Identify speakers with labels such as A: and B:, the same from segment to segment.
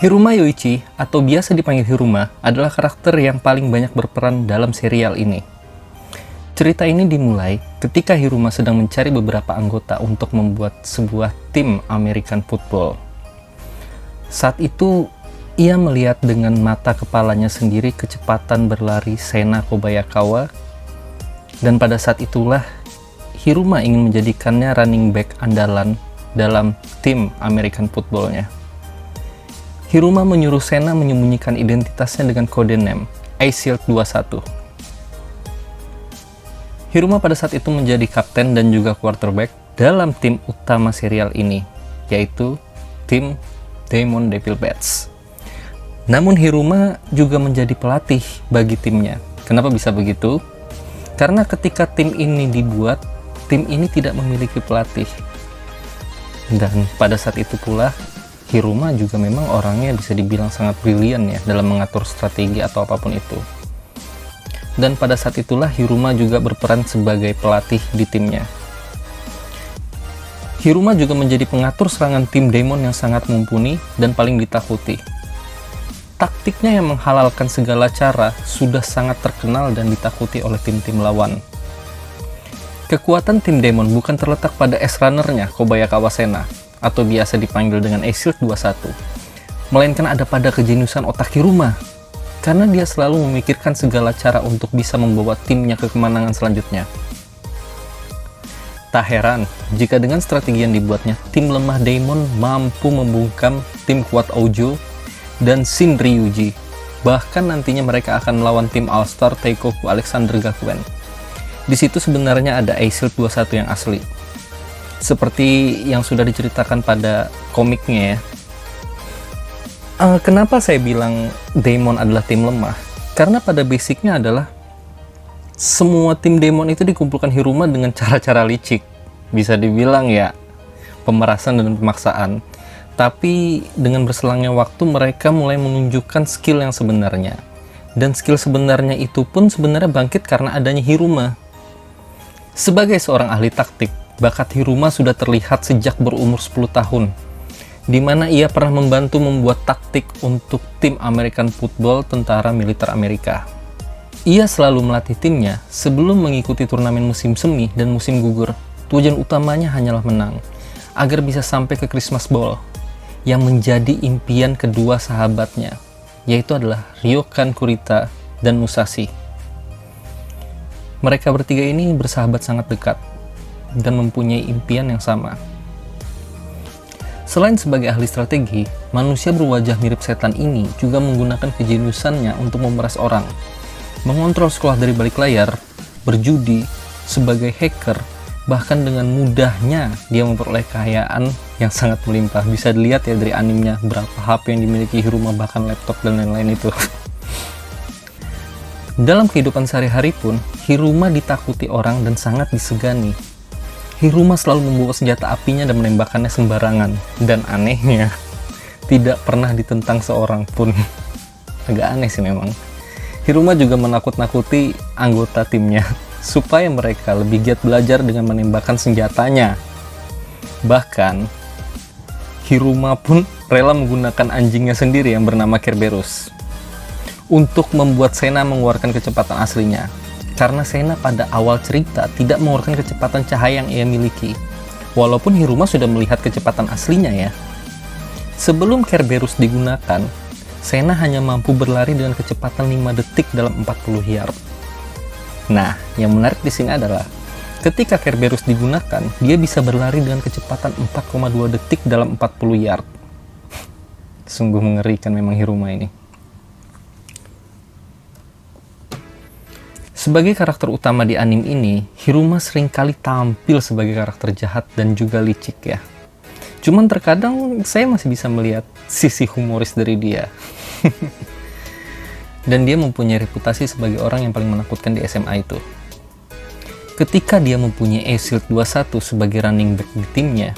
A: Hiruma Yoichi, atau biasa dipanggil Hiruma, adalah karakter yang paling banyak berperan dalam serial ini. Cerita ini dimulai ketika Hiruma sedang mencari beberapa anggota untuk membuat sebuah tim American Football. Saat itu, ia melihat dengan mata kepalanya sendiri kecepatan berlari Sena Kobayakawa, dan pada saat itulah Hiruma ingin menjadikannya running back andalan dalam tim American Football-nya. Hiruma menyuruh Sena menyembunyikan identitasnya dengan kode name A-Shield 21. Hiruma pada saat itu menjadi kapten dan juga quarterback dalam tim utama serial ini, yaitu tim Demon Devil Bats. Namun Hiruma juga menjadi pelatih bagi timnya. Kenapa bisa begitu? Karena ketika tim ini dibuat, tim ini tidak memiliki pelatih. Dan pada saat itu pula, Hiruma juga memang orangnya bisa dibilang sangat brilian ya dalam mengatur strategi atau apapun itu. Dan pada saat itulah Hiruma juga berperan sebagai pelatih di timnya. Hiruma juga menjadi pengatur serangan tim Demon yang sangat mumpuni dan paling ditakuti. Taktiknya yang menghalalkan segala cara sudah sangat terkenal dan ditakuti oleh tim-tim lawan. Kekuatan tim Demon bukan terletak pada S-runner-nya Kobayakawa Sena, atau biasa dipanggil dengan A-Shield 21, melainkan ada pada kejeniusan otak Hiruma, karena dia selalu memikirkan segala cara untuk bisa membawa timnya ke kemenangan selanjutnya. Tak heran jika dengan strategi yang dibuatnya, tim lemah Demon mampu membungkam tim kuat Ojo dan Shin Ryuji. Bahkan nantinya mereka akan melawan tim All-Star Taikoku Alexander Gakuen. Di situ sebenarnya ada A-Shield 21 yang asli. Seperti yang sudah diceritakan pada komiknya ya. Kenapa saya bilang Demon adalah tim lemah? Karena pada basicnya adalah semua tim Demon itu dikumpulkan Hiruma dengan cara-cara licik. Bisa dibilang ya pemerasan dan pemaksaan. Tapi dengan berselangnya waktu mereka mulai menunjukkan skill yang sebenarnya. Dan skill sebenarnya itu pun sebenarnya bangkit karena adanya Hiruma. Sebagai seorang ahli taktik, bakat Hiruma sudah terlihat sejak berumur 10 tahun, di mana ia pernah membantu membuat taktik untuk tim American Football tentara militer Amerika. Ia selalu melatih timnya sebelum mengikuti turnamen musim semi dan musim gugur. Tujuan utamanya hanyalah menang, agar bisa sampai ke Christmas Bowl, yang menjadi impian kedua sahabatnya, yaitu adalah Ryokan Kurita dan Musashi. Mereka bertiga ini bersahabat sangat dekat, dan mempunyai impian yang sama. Selain sebagai ahli strategi, manusia berwajah mirip setan ini juga menggunakan kejeniusannya untuk memeras orang, mengontrol sekolah dari balik layar, berjudi, sebagai hacker, bahkan dengan mudahnya dia memperoleh kekayaan yang sangat melimpah. Bisa dilihat ya dari animenya berapa HP yang dimiliki Hiruma, bahkan laptop dan lain-lain itu. Dalam kehidupan sehari-hari pun, Hiruma ditakuti orang dan sangat disegani. Hiruma selalu membawa senjata apinya dan menembakkannya sembarangan. Dan anehnya, tidak pernah ditentang seorang pun. Agak aneh sih memang. Hiruma juga menakut-nakuti anggota timnya, supaya mereka lebih giat belajar dengan menembakkan senjatanya. Bahkan, Hiruma pun rela menggunakan anjingnya sendiri yang bernama Kerberos untuk membuat Sena mengeluarkan kecepatan aslinya. Karena Sena pada awal cerita tidak mengeluarkan kecepatan cahaya yang ia miliki. Walaupun Hiruma sudah melihat kecepatan aslinya ya. Sebelum Kerberos digunakan, Sena hanya mampu berlari dengan kecepatan 5 detik dalam 40 yard. Nah, yang menarik di sini adalah ketika Kerberos digunakan, dia bisa berlari dengan kecepatan 4,2 detik dalam 40 yard. Sungguh mengerikan memang Hiruma ini. Sebagai karakter utama di anime ini, Hiruma seringkali tampil sebagai karakter jahat dan juga licik ya. Cuman terkadang saya masih bisa melihat sisi humoris dari dia. Dan dia mempunyai reputasi sebagai orang yang paling menakutkan di SMA itu. Ketika dia mempunyai A-Shield 21 sebagai running back di timnya,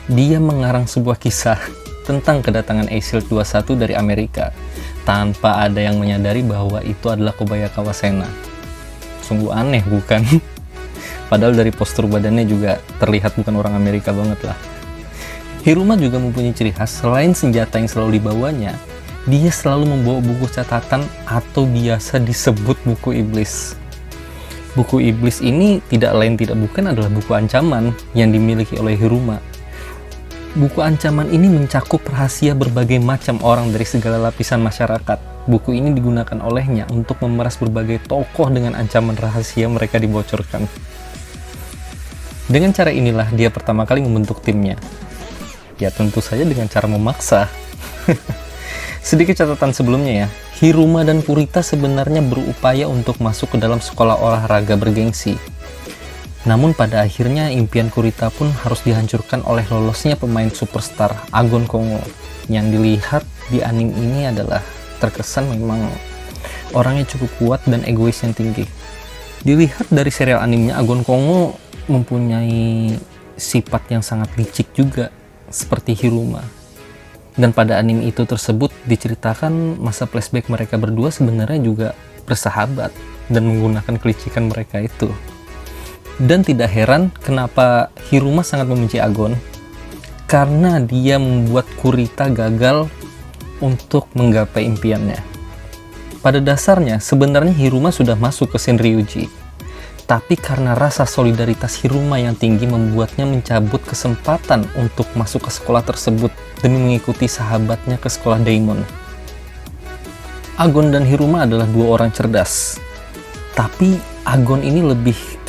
A: dia mengarang sebuah kisah tentang kedatangan A-Shield 21 dari Amerika tanpa ada yang menyadari bahwa itu adalah Kobayakawa Sena. Sungguh aneh bukan? Padahal dari postur badannya juga terlihat bukan orang Amerika banget lah. Hiruma juga mempunyai ciri khas, selain senjata yang selalu dibawanya, dia selalu membawa buku catatan atau biasa disebut buku iblis. Buku iblis ini tidak lain tidak bukan adalah buku ancaman yang dimiliki oleh Hiruma. Buku ancaman ini mencakup rahasia berbagai macam orang dari segala lapisan masyarakat. Buku ini digunakan olehnya untuk memeras berbagai tokoh dengan ancaman rahasia mereka dibocorkan. Dengan cara inilah dia pertama kali membentuk timnya. Ya tentu saja dengan cara memaksa. Sedikit catatan sebelumnya ya, Hiruma dan Kurita sebenarnya berupaya untuk masuk ke dalam sekolah olahraga bergengsi. Namun pada akhirnya impian Kurita pun harus dihancurkan oleh lolosnya pemain superstar Agon Kongo. Yang dilihat di anime ini adalah terkesan memang orangnya cukup kuat dan egois yang tinggi. Dilihat dari serial animenya, Agon Kongo mempunyai sifat yang sangat licik juga seperti Hiruma. Dan pada anime itu tersebut diceritakan masa flashback mereka berdua sebenarnya juga bersahabat dan menggunakan kelicikan mereka itu. Dan tidak heran kenapa Hiruma sangat membenci Agon, karena dia membuat Kurita gagal untuk menggapai impiannya. Pada dasarnya sebenarnya Hiruma sudah masuk ke Shinryuji, tapi karena rasa solidaritas Hiruma yang tinggi membuatnya mencabut kesempatan untuk masuk ke sekolah tersebut demi mengikuti sahabatnya ke sekolah Daimon. Agon dan Hiruma adalah dua orang cerdas, tapi Agon ini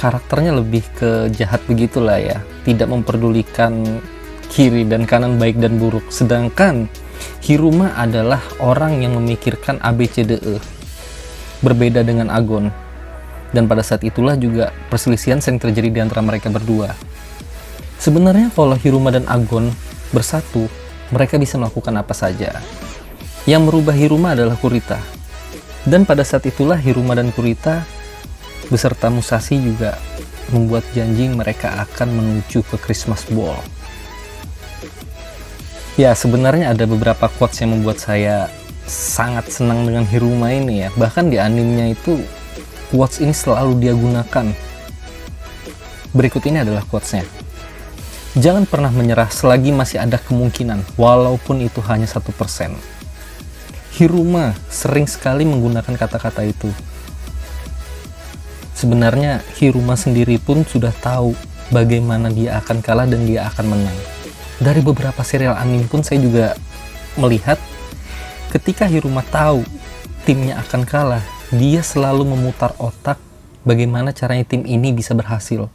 A: karakternya lebih ke jahat begitulah ya, tidak memperdulikan kiri dan kanan, baik dan buruk. Sedangkan Hiruma adalah orang yang memikirkan ABCDE, berbeda dengan Agon. Dan pada saat itulah juga perselisihan sering terjadi di antara mereka berdua. Sebenarnya kalau Hiruma dan Agon bersatu, mereka bisa melakukan apa saja. Yang merubah Hiruma adalah Kurita. Dan pada saat itulah Hiruma dan Kurita beserta Musashi juga membuat janji mereka akan menuju ke Christmas Ball. Ya, sebenarnya ada beberapa quotes yang membuat saya sangat senang dengan Hiruma ini ya. Bahkan di animenya itu quotes ini selalu dia gunakan. Berikut ini adalah quotesnya. Jangan pernah menyerah selagi masih ada kemungkinan, walaupun itu hanya 1%. Hiruma sering sekali menggunakan kata-kata itu. Sebenarnya Hiruma sendiri pun sudah tahu bagaimana dia akan kalah dan dia akan menang. Dari beberapa serial anime pun saya juga melihat ketika Hiruma tahu timnya akan kalah, dia selalu memutar otak bagaimana caranya tim ini bisa berhasil.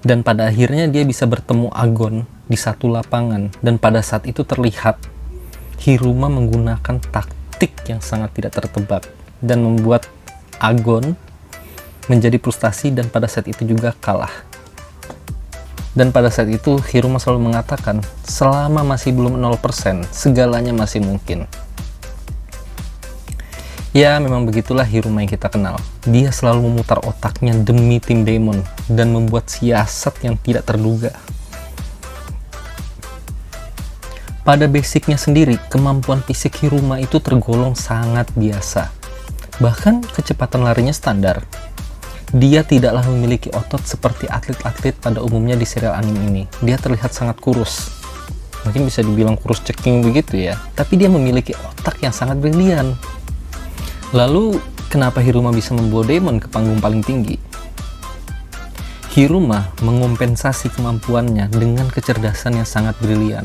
A: Dan pada akhirnya dia bisa bertemu Agon di satu lapangan, dan pada saat itu terlihat Hiruma menggunakan taktik yang sangat tidak tertebak dan membuat Agon menjadi frustasi dan pada saat itu juga kalah. Dan pada saat itu Hiruma selalu mengatakan, selama masih belum 0%, segalanya masih mungkin. Ya, memang begitulah Hiruma yang kita kenal. Dia selalu memutar otaknya demi tim Daimon dan membuat siasat yang tidak terduga. Pada basicnya sendiri, kemampuan fisik Hiruma itu tergolong sangat biasa. Bahkan kecepatan larinya standar. Dia tidaklah memiliki otot seperti atlet-atlet pada umumnya di serial anime ini. Dia terlihat sangat kurus. Mungkin bisa dibilang kurus ceking begitu ya. Tapi dia memiliki otak yang sangat brilian. Lalu, kenapa Hiruma bisa membawa Daimon ke panggung paling tinggi? Hiruma mengompensasi kemampuannya dengan kecerdasan yang sangat brilian.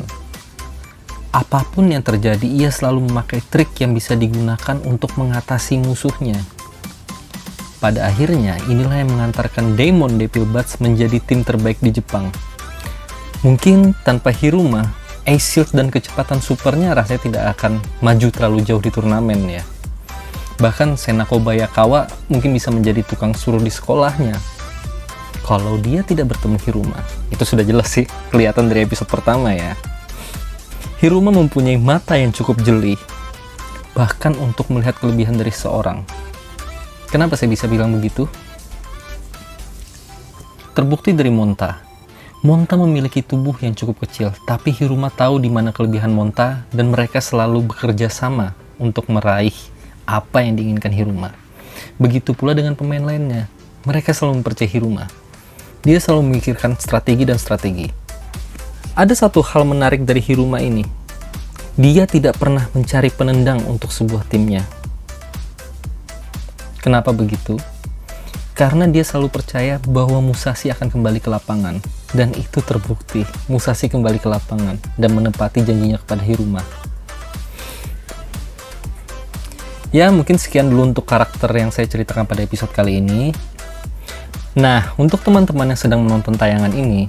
A: Apapun yang terjadi, ia selalu memakai trik yang bisa digunakan untuk mengatasi musuhnya. Pada akhirnya, inilah yang mengantarkan Daimon Devil Bats menjadi tim terbaik di Jepang. Mungkin tanpa Hiruma, Ace Shield dan kecepatan supernya rasanya tidak akan maju terlalu jauh di turnamen ya. Bahkan Senako Bayakawa mungkin bisa menjadi tukang suruh di sekolahnya kalau dia tidak bertemu Hiruma. Itu sudah jelas sih, kelihatan dari episode pertama ya. Hiruma mempunyai mata yang cukup jeli, bahkan untuk melihat kelebihan dari seseorang. Kenapa saya bisa bilang begitu? Terbukti dari Monta. Monta memiliki tubuh yang cukup kecil, tapi Hiruma tahu di mana kelebihan Monta dan mereka selalu bekerja sama untuk meraih apa yang diinginkan Hiruma. Begitu pula dengan pemain lainnya. Mereka selalu mempercayai Hiruma. Dia selalu memikirkan strategi dan strategi. Ada satu hal menarik dari Hiruma ini. Dia tidak pernah mencari penendang untuk sebuah timnya. Kenapa begitu? Karena dia selalu percaya bahwa Musashi akan kembali ke lapangan. Dan itu terbukti. Musashi kembali ke lapangan dan menepati janjinya kepada Hiruma. Ya, mungkin sekian dulu untuk karakter yang saya ceritakan pada episode kali ini. Nah, untuk teman-teman yang sedang menonton tayangan ini,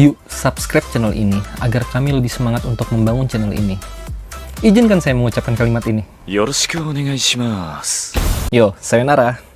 A: yuk subscribe channel ini agar kami lebih semangat untuk membangun channel ini. Izinkan saya mengucapkan kalimat ini.
B: Yoroshiku onegai shimasu.
A: Yo, sayonara.